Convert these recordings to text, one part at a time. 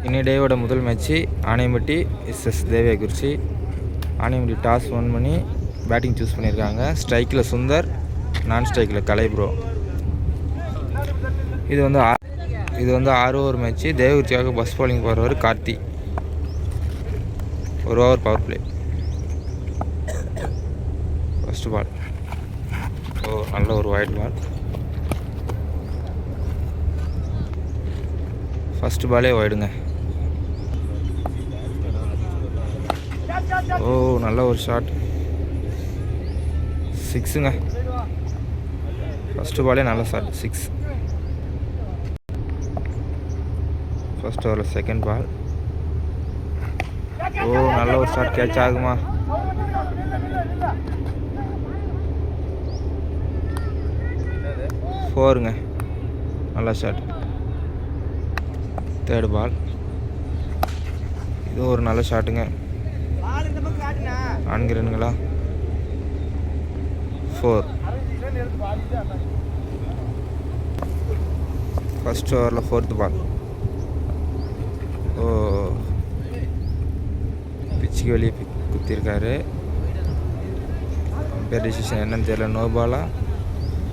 இன்னி டேவோட முதல் match ஆனையம்பட்டி SS Deviyakurichi. ஆனையம்பட்டி toss 1 பண்ணி பேட்டிங் சூஸ் பண்ணியிருக்காங்க. ஸ்ட்ரைக்கில் சுந்தர், நான் ஸ்ட்ரைக்கில் கலை ப்ரோ. இது வந்து 6 ஓவர் மேட்ச்சு. தேவகுறிச்சிக்காக பஸ் பாலிங் போகிறவர் Karthi. 1 over power play. First ball. நல்ல ஒரு வைட் பால். ஃபர்ஸ்ட் பாலே வைடுங்க. நல்ல ஒரு ஷாட். 6ங்க. ஃபர்ஸ்ட் பாலே நல்ல ஷாட், 6. ஃபர்ஸ்ட் ஓவரில் செகண்ட் பால். நல்ல ஒரு ஷாட். கேட்ச் ஆகுமா? ஃபோருங்க. நல்ல ஷாட். தேர்ட் பால். இது ஒரு நல்ல ஷாட்டுங்க. 4 ரன்களா? 4. ஃபர்ஸ்ட் ஓவரில் 4th பால். பிச்சுக்கு வெளியே குத்திருக்காரு. அம்பையர் டிசிஷன் என்னன்னு தெரியல. நோ பாலா?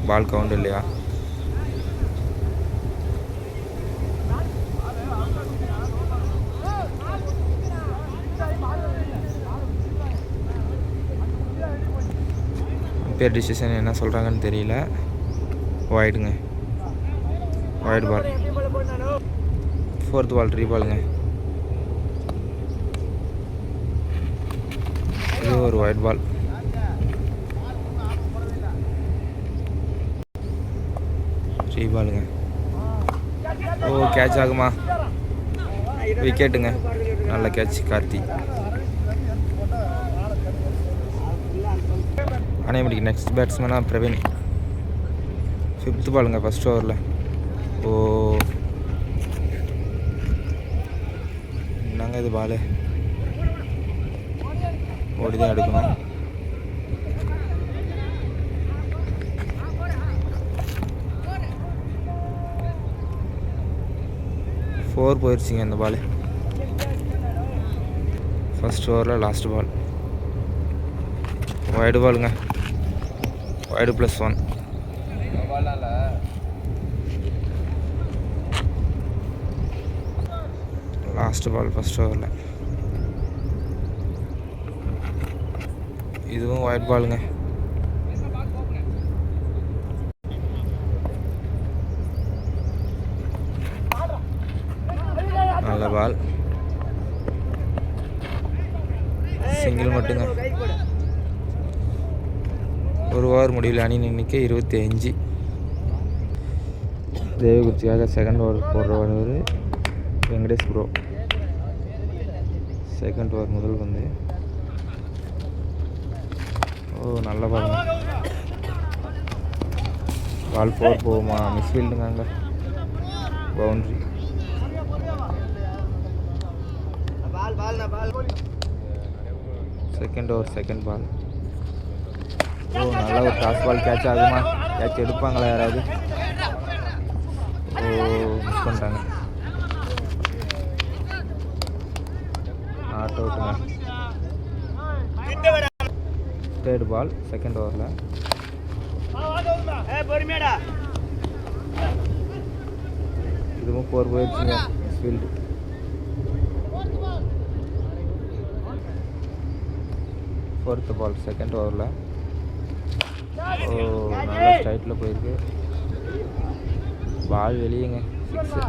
பால் கவுண்ட் இல்லையா? அம்பையர் டிசிஷன் என்ன சொல்கிறாங்கன்னு தெரியல. வைடுங்க. Wide ball. 4th பால் ரீபாலுங்க. இது ஒரு வைட் பால். ரீபாலுங்க. கேட்ச் ஆகுமா? விக்கெட்டுங்க. நல்ல கேட்ச் கார்த்தி. ஆனையம்பட்டிக்கு நெக்ஸ்ட் பேட்ஸ்மேனாக பிரவீன். 5th பாலுங்க ஃபர்ஸ்ட் ஓவரில். என்னங்க இது பாலு? ஓடி தான் எடுக்கணும். ஃபோர் போயிடுச்சிங்க இந்த பால். ஃபர்ஸ்ட் ஓவரில் லாஸ்ட் பால். வைடு பாலுங்க. வைடு +1. லாஸ்ட் பால் ஃபர்ஸ்ட் ஓவரில். இதுவும் வைட் பாலுங்க. நல்ல பால். சிங்கிள் மட்டுங்க. ஒரு ஓவர் முடியல. அணி எண்ணிக்கை 25. தேவகுறிச்சிக்காக செகண்ட் ஓவர் போடுறவர் வெங்கடேஷ் ப்ரோ. செகண்ட் ஓவர் முதல் வந்து. நல்ல பாருங்க. பால் 4 போகுமா? மிஸ்ஃபீல்டுங்க. அங்கே boundary. Second over second ball. நல்ல ஒரு டாஸ் பால். கேட்ச் ஆகுமா? கேட்ச் எடுப்பாங்களா யாராவது? மிஸ் பண்ணிட்டாங்க. நாட் அவுட்டுங்க. தேர்ட் பால் செகண்ட் ஓவரில். இதுவும் 4 போயிடுச்சுங்க. மிஸ்ஃபீல்டு. ஃபோர்த் பால் செகண்ட் ஓவரில். நல்லா ஸ்ட்ரைட்டில் போயிருக்கு. பால் வெளியேங்க. 6.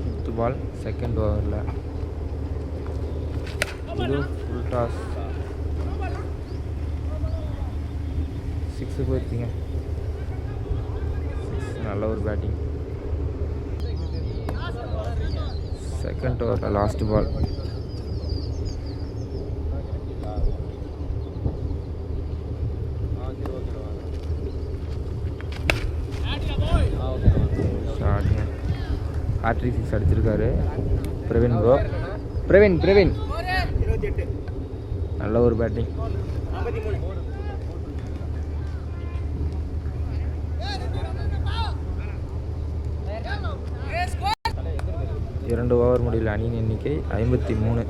ஃபிஃப்த் பால் செகண்ட் ஓவரில். இது ஃபுல் டாஸ். 6 போயிடுச்சிங்க. 6. நல்ல ஒரு பேட்டிங். செகண்ட் ஓவரில் லாஸ்ட் பால். ஷாட்டுங்க. ஹாட்ரிக் 6 அடிச்சிருக்காரு பிரவீன் ப்ரோ. பிரவீன் நல்ல ஒரு பேட்டிங். 2 ஓவர் முடிவில் அணியின் எண்ணிக்கை 53.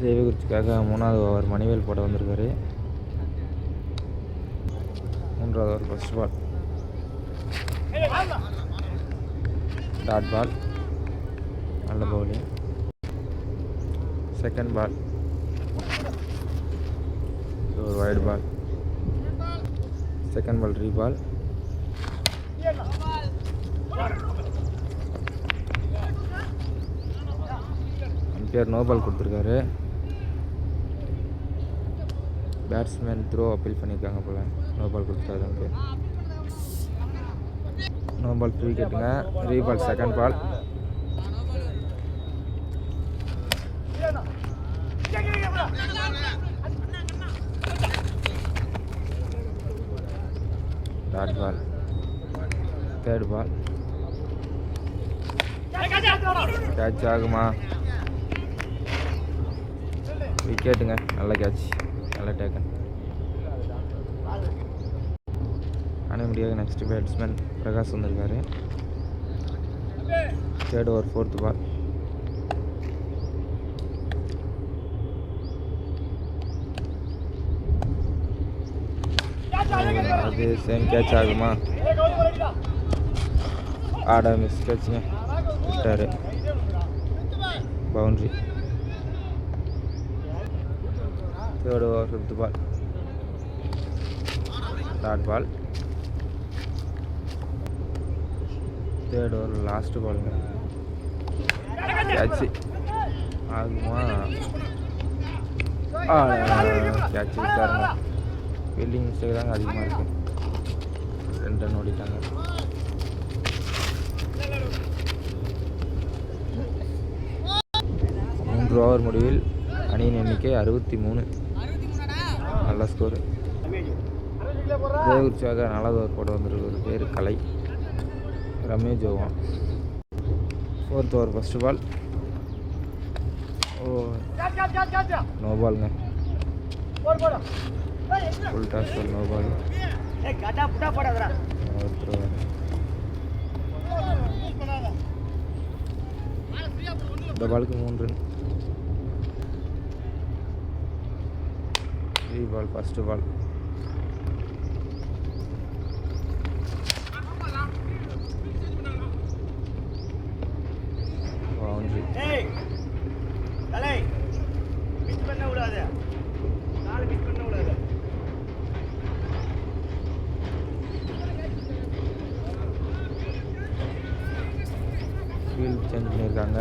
தேவகுறிச்சிக்காக 3வது ஓவர் மணிவேல் போட வந்திருக்காரு. 3வது over first ball dot ball, நல்ல பவுலிங். செகண்ட் பால் ஒரு வைட் பால். செகண்ட் பால் ரீபால். அம்பையர் நோ பால் கொடுத்துருக்காரு. பேட்ஸ்மேன் த்ரோ அப்பீல் பண்ணியிருக்காங்க போல். நோ பால் கொடுத்துருக்காரு அம்பையர். நோ பால் ஃப்ரீ கேட்டுங்க. Re ball second ball. Dot ball. Third ball catch ஆகுமா? விக்கெட்டுங்க. நல்ல கேட்ச், நல்ல டேக்கன். அனைவடியாக நெக்ஸ்ட் பேட்ஸ்மேன் பிரகாஷ் வந்திருக்காரு. Third over fourth ball. அது சேம் கேட்ச் ஆகுமா? ஆட மிஸ் கேட்சுங்க, விட்டாரு. Boundary. Third over fifth ball dot ball. Third over last பாலுங்க. கேட்ச் ஆகுமா? கேட்ச் விட்டாருங்க. ஃபீல்டிங் மிஸ்டேக் தாங்க அதிகமாக இருக்குது. 2 ரன் ஓடிட்டாங்க. ஓவர் முடிவில் அணியின் எண்ணிக்கை 63. நல்ல ஸ்கோரு. தேவகுறிச்சியாக 4வது ஓவர் போட வந்திருக்கிற பேர் Kalai Ramesh Jovan. 4th over first ball. No பாலுங்க. Full toss ball, no ball. இந்த பாலுக்கு 3 run. Ball first ball. Boundary. Field change பண்ணியிருக்காங்க.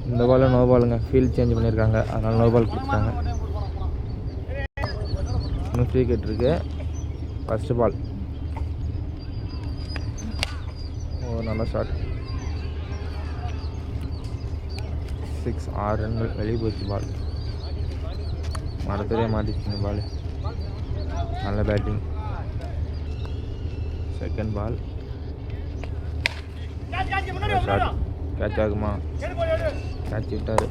இந்த பால் நோ பாலுங்க. ஃபீல்ட் சேஞ்ச் பண்ணியிருக்காங்க, அதனால் நோ பால் கொடுத்துட்டாங்க. இன்னும் ஃப்ரீ கிட் இருக்கு. First ball. நல்ல ஷாட். 6 ரன்கள் வெளியே போச்சு பால். மரத்திலே மாட்டிச்சுங்க பால். நல்ல batting. Second ball shot. Catch ஆகுமா? கேட்ச் விட்டார்.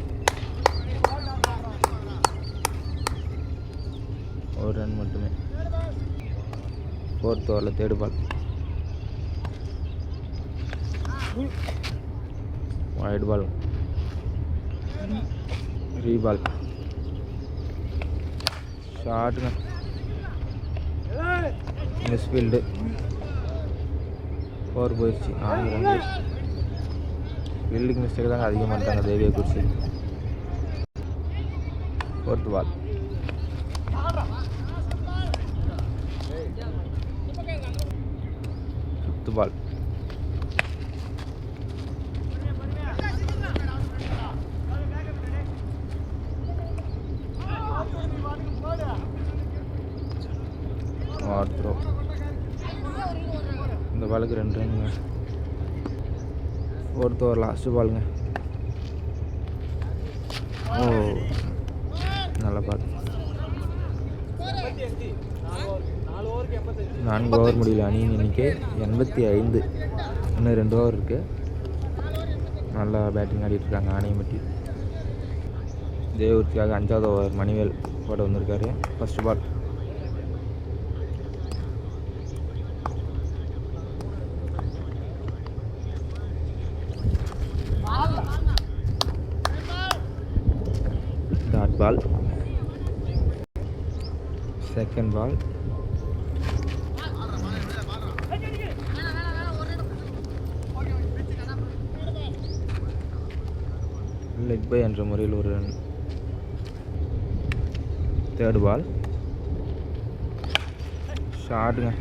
1 ரன் மட்டுமே. 4th ஓவரில் தேர்ட் பால். வைட் பால். ரீபால். ஷாட்டுங்க. Miss field. 4 போயிடுச்சு. 4 ரன். ஃபீல்டிங் மிஸ்டேக் தாங்க அதிகமாக பண்ணிட்டாங்க தேவகுறிச்சி. 4th பால். ஃபிஃப்த் பால். த்ரோ. இந்த பாலுக்கு 2 ரன்ங்க. 4th ஓவர் லாஸ்ட் பாலுங்க. நல்ல பால். 4 ஓவர் முடியல அணியின் எண்ணிக்கை 85. இன்னும் 2 ஓவர் இருக்குது. நல்லா பேட்டிங் ஆடிட்டுருக்காங்க ஆணையம்பட்டி. தேவகுறிச்சிக்காக 5வது ஓவர் மணிவேல் போட வந்திருக்காரு. First ball dot ball. Second ball. Leg bye என்ற முறையில் ஒரு ரன். Third ball. ஷாட்டுங்க,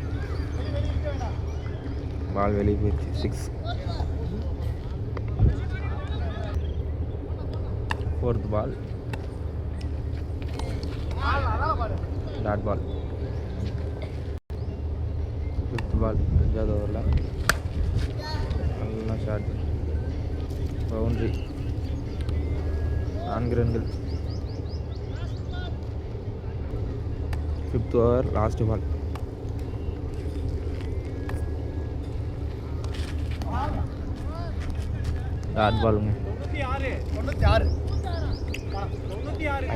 பால் வெளியே போயிடுச்சு. 6. Fourth ball. Dot ball. Fifth ball. 5வது ஓவரில் நல்லா ஷாட், பவுண்ட்ரி, 4 ரன்கள். 5th ஓவர், லாஸ்ட் பால். டாட் பாலுங்க.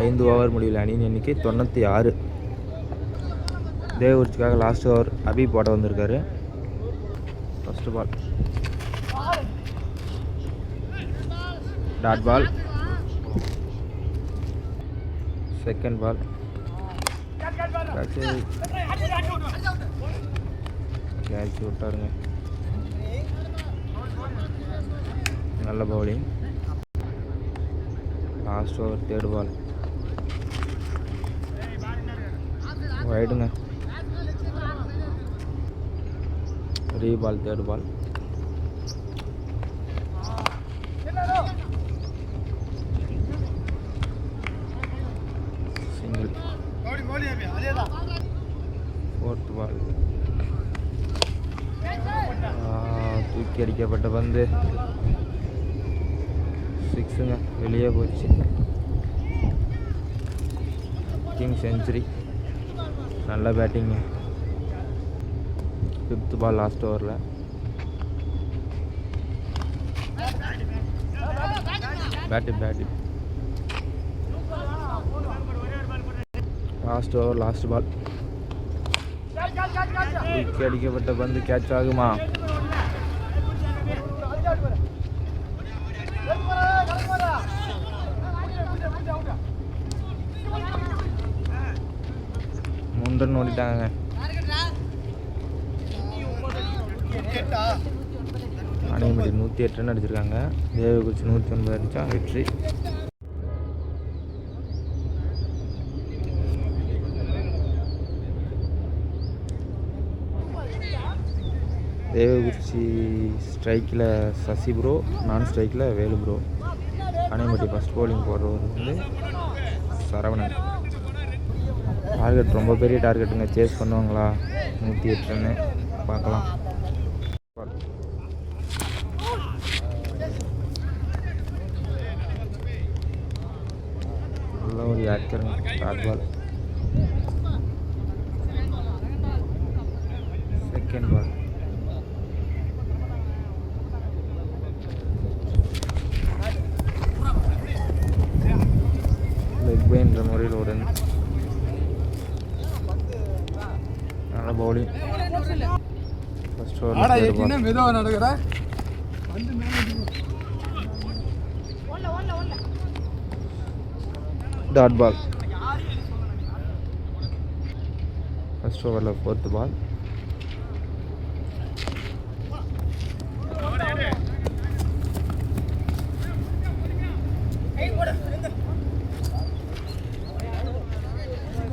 5 ஓவர் முடிவில் அணியின் எண்ணிக்கை 96. தேவகுறிச்சிக்காக லாஸ்ட் ஓவர் அபீப் போட வந்திருக்காரு. First ball. Dot ball. Second ball. Catch விட்டாருங்க. நல்ல bowling. Last over, third ball. வைடுங்க. Re ball, third ball. Single. Fourth ball. தூக்கி அடிக்கப்பட்ட பந்து 6ங்க, வெளியே போச்சு. King century. நல்ல பேட்டிங்கு. 5th பால், லாஸ்ட் ஓவரில். Batting. Last over, last ball. தூக்கி அடிக்கப்பட்ட பந்து கேட்ச் ஆகுமா? ரன் ஓடிட்டாங்க. அணிமதி 108 ரன் அடிச்சிருக்காங்க. தேவகுறிச்சி 109 அடித்தா வெற்றி. தேவகுறிச்சி ஸ்ட்ரைக்கில் சசி ப்ரோ, நான் ஸ்ட்ரைக்கில் வேலு ப்ரோ. அணிமதி ஃபஸ்ட் பவுலிங் போடுறவர் வந்து சரவணன். டார்கெட் ரொம்ப பெரிய டார்கெட்டுங்க. சேஸ் பண்ணுவாங்களா? 108 ரன்னு பார்க்கலாம். நல்ல ஒரு ஆக்டருங்க. Dot ball. Second ball. Leg bye என்ற முறையில் ஒரு ரன். நல்ல bowling. First over dot ball. First ஓவரில் 4th பால்.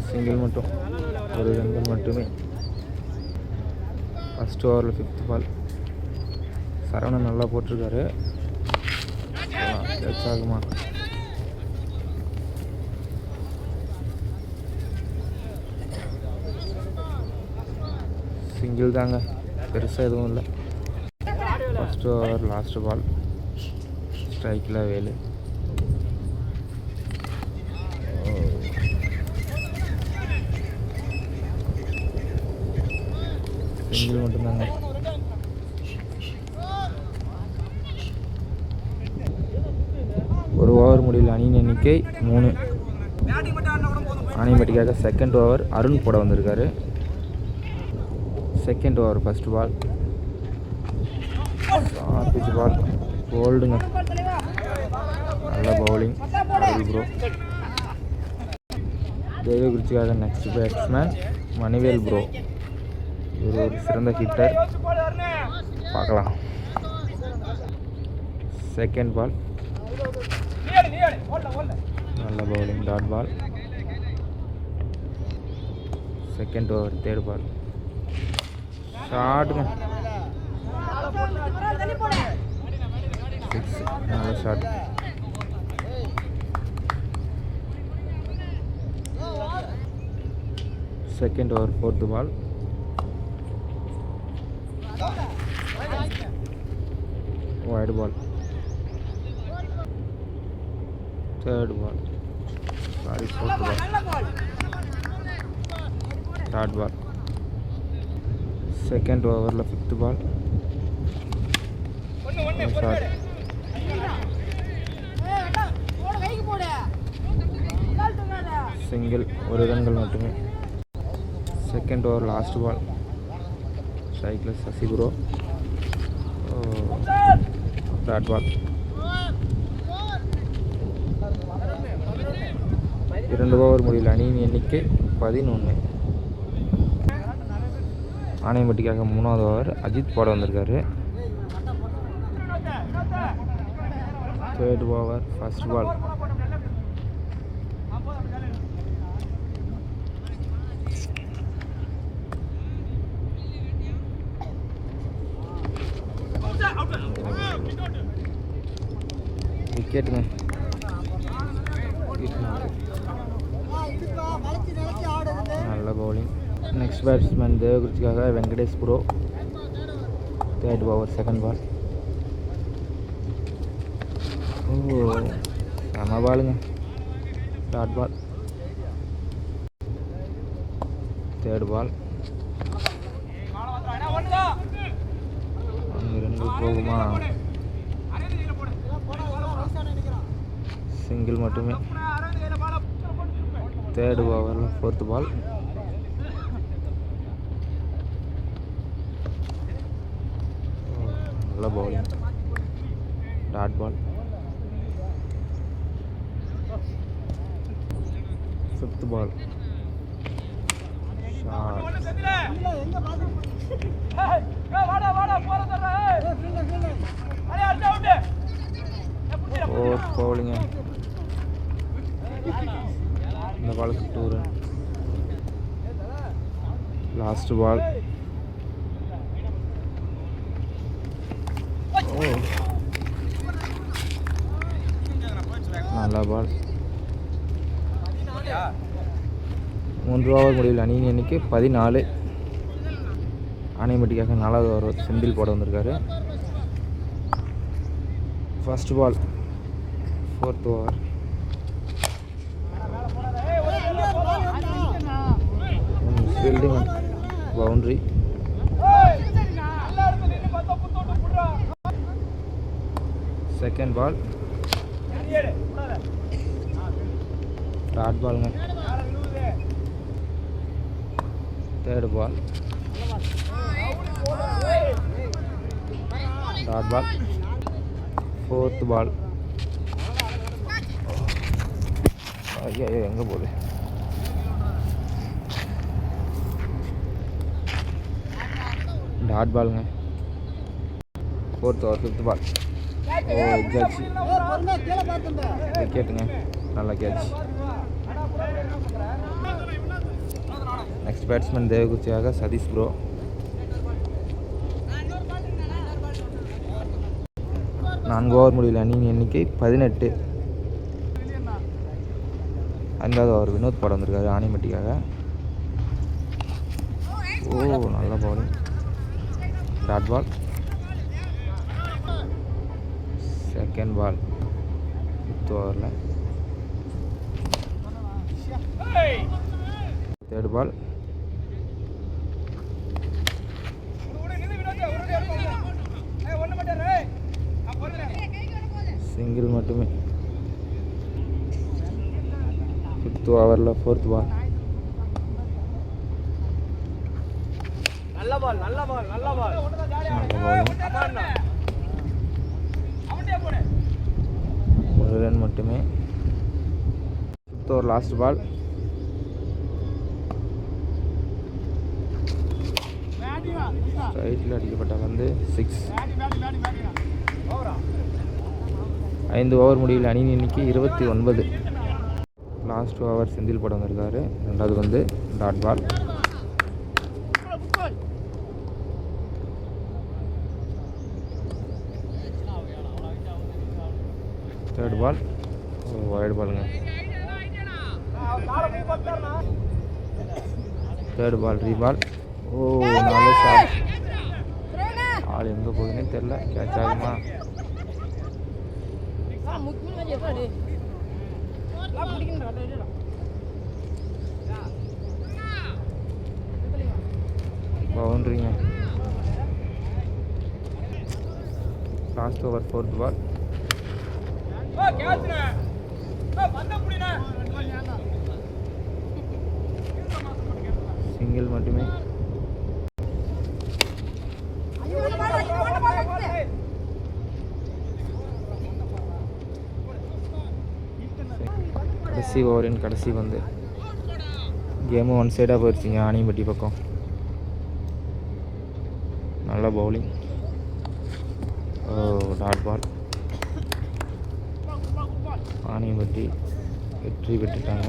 சிங்கிள் மட்டும், ஒரு ரன்கள் மட்டுமே. ஃபஸ்ட் ஓவரில் 5th பால். சரவணன் நல்லா போட்டிருக்காரு. கேட்ச் ஆகுமா? சிங்கிள் தாங்க, பெருசாக எதுவும் இல்லை. First over, last ball. ஸ்ட்ரைக்கில் வேலு. சிங்கிள் மட்டும்தாங்க. ஒரு ஓவர் முடிவில் அணியின் எண்ணிக்கை 3. ஆனைமட்டிக்காக செகண்ட் ஓவர் அருண் போட வந்திருக்காரு. Second over, first ball. Pitch ball, போல்டுங்க. நல்ல பவுலிங் ப்ரோ. தேவகுறிச்சிக்காக நெக்ஸ்ட் பேட்ஸ்மேன் மணிவேல் ப்ரோ. இவர் ஒரு சிறந்த ஹிட்டர். பார்க்கலாம். செகண்ட் பால் நல்ல bowling. Dot ball. Second over third ball ஷாட்டுங்க. 6 நல்ல shot. Second over fourth ball wide ball. Third ball fourth ball dot ball. Second ஓவரில் ஃபிஃப்த் பால் ஷாட். சிங்கிள், ஒரு ரன்கள் மட்டுமே. செகண்ட் ஓவர் லாஸ்ட் பால் ஸ்ட்ரைக்கில் Sasi bro. Dot ball. 2 over முடியல. அணியின் எண்ணிக்கை 11. ஆனையம்பட்டிக்காக 3வது ஓவர் அஜித் போட வந்திருக்காரு. தேர்ட் ஓவர் ஃபர்ஸ்ட் பால் விக்கெட்டுங்க. நல்ல பவுலிங். நெக்ஸ்ட் பேட்ஸ்மேன் தேவகுறிச்சிக்காக Venkatesh bro. Third over second ball. செம பாலுங்க. Dot ball. தேர்ட் பால் 2 போகுமா? சிங்கிள் மட்டுமே. தேர்ட் ஓவரில் ஃபோர்த் பால் நல்ல bowling. Dot ball. Fifth ball shot. Fourth பவுலிங்க. இந்த பாலுக்கு 2 ரன். லாஸ்ட் பால் நல்ல பால். 3 ஓவர் முடிவில் அணியின் எண்ணிக்கை 14. ஆனையம்பட்டிக்காக 4வது ஓவர் செந்தில் போட வந்திருக்காரு. First ball fourth over fielding boundary. Second ball dot பாலுங்க. Third ball dot ball. Fourth ball ஐயோ எங்கே போகுது? டாட் பாலுங்க. Fourth over fifth ball. Catch. விக்கெட்டுங்க. நல்ல கேட்ச். நெக்ஸ்ட் பேட்ஸ்மேன் தேவகுறிச்சியாக சதீஷ் ப்ரோ. நான்கு ஓவர் முடிவில் அணியின் எண்ணிக்கை 18. 5வது ஓவர் வினோத் போட வந்திருக்காரு ஆனையம்பட்டிக்காக. நல்ல bowling. Dot ball. Second ball 5th ஓவரில். தேர்ட் பால் சிங்கிள் மட்டுமே. 5th ஓவரில் 4th பால். ஒரு ரன் மட்டுமே. 5th ஓவர் லாஸ்ட் பால் ஸ்ட்ரைட்டில் அடிக்கப்பட்ட வந்து 6. 5 ஓவர் முடிவில் அணி எண்ணிக்கை 29. லாஸ்ட் ஓவர் செந்தில் போட வந்திருக்காரு. ரெண்டாவது வந்து dot ball. Third ball wide பாலுங்க. Third ball reball. நல்ல ஷாட். ஆள் எங்கே போகுதுன்னே தெரில. கேட்ச் ஆகுமா? பவுண்டரிங்க. Last over fourth ball. Single மட்டுமே. கடைசி ஓவரின் கடைசி வந்து கேமு ஒன் சைடாக போயிடுச்சிங்க. ஆணியம்பட்டி பக்கம் நல்ல பவுலிங். டாட் பால். ஆணியம்பட்டி வெற்றி பெற்றுட்டாங்க.